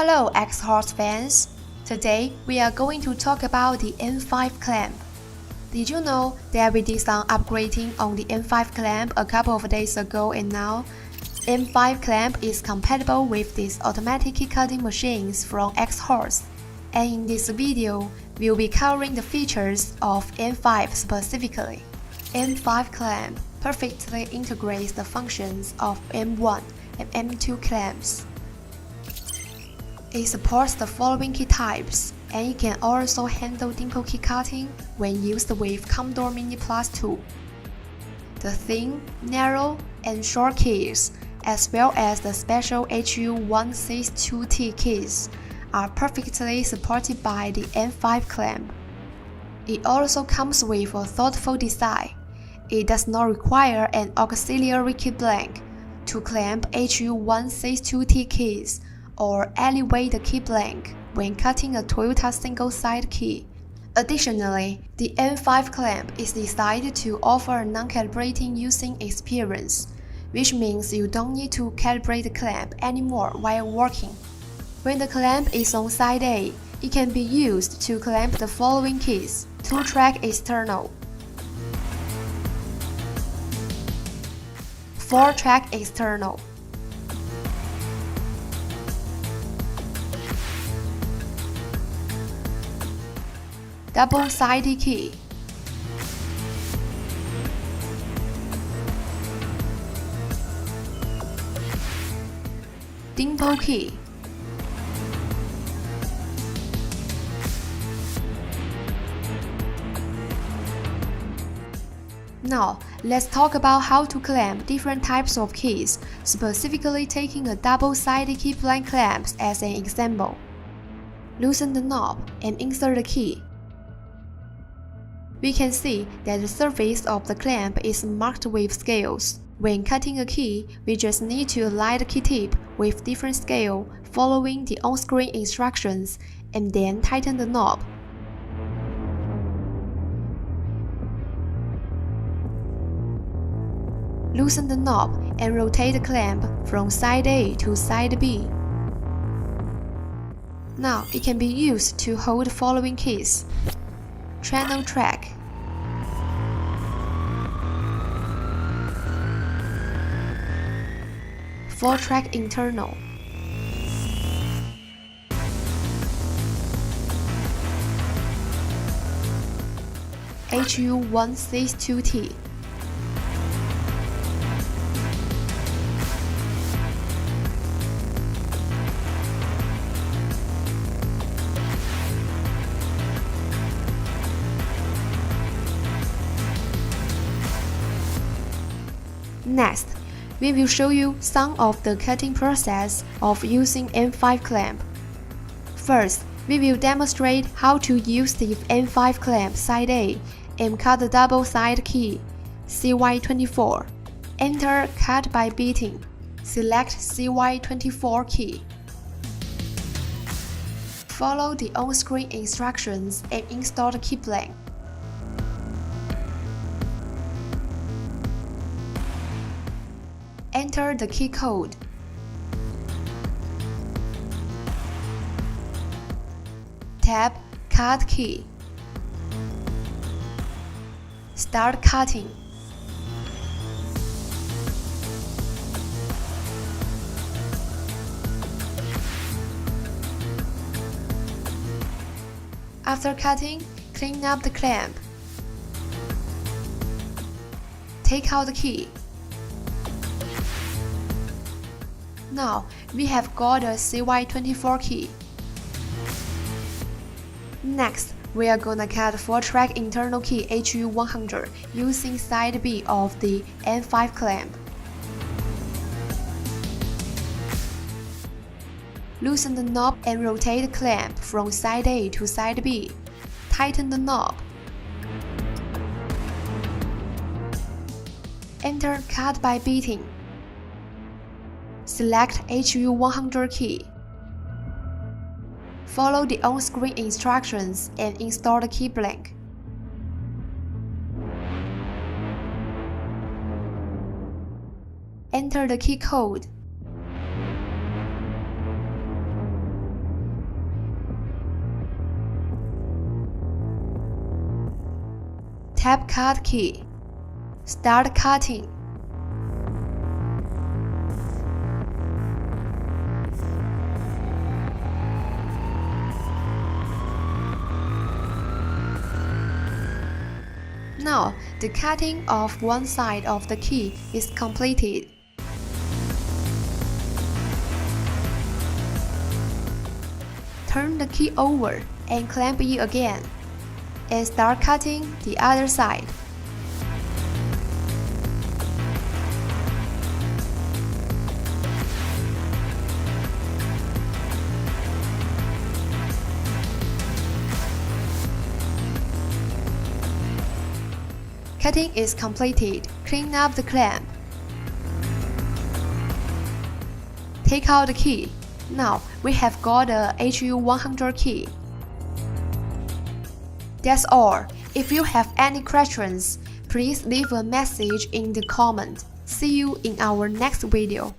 Hello Xhorse fans! Today we are going to talk about the M5 clamp. Did you know that we did some upgrading on the M5 clamp a couple of days ago, and now M5 clamp is compatible with these automatic key cutting machines from Xhorse. And in this video, we'll be covering the features of M5 specifically. M5 clamp perfectly integrates the functions of M1 and M2 clamps. It supports the following key types, and it can also handle dimple key cutting when used with Condor Mini Plus 2. The thin, narrow, and short keys, as well as the special HU162T keys, are perfectly supported by the M5 clamp. It also comes with a thoughtful design. It does not require an auxiliary key blank to clamp HU162T keys or elevate the key blank when cutting a Toyota single-side key. Additionally, the M5 clamp is designed to offer a non-calibrating using experience, which means you don't need to calibrate the clamp anymore while working. When the clamp is on side A, it can be used to clamp the following keys: 2-track external, 4-track external, double-sided key, dimple key, Now, let's talk about how to clamp different types of keys, specifically taking a double-sided key blank clamp as an example. Loosen the knob and insert the key. We can see that the surface of the clamp is marked with scales. When cutting a key, we just need to align the key tip with different scale following the on-screen instructions and then tighten the knob. Loosen the knob and rotate the clamp from side A to side B. Now it can be used to hold the following keys: channel track, four-track internal, HU162T, Next, we will show you some of the cutting process of using M5 clamp. First, we will demonstrate how to use the M5 clamp side A and cut the double-side key CY24. Enter cut by beating. Select CY24 key. Follow the on-screen instructions and install the key blank. Enter the key code. Tap Cut key. Start cutting. After cutting, clean up the clamp. Take out the key. Now, we have got a CY24 key. Next, we are gonna cut 4-track internal key HU100 using side B of the M5 clamp. Loosen the knob and rotate the clamp from side A to side B. Tighten the knob. Enter cut by beating. Select HU100 key. Follow the on-screen instructions and install the key blank. Enter the key code. Tap Cut key. Start cutting. Now, the cutting of one side of the key is completed. Turn the key over and clamp it again, and start cutting the other side. Cutting is completed. Clean up the clamp. Take out the key. Now we have got a HU100 key. That's all. If you have any questions, please leave a message in the comment. See you in our next video.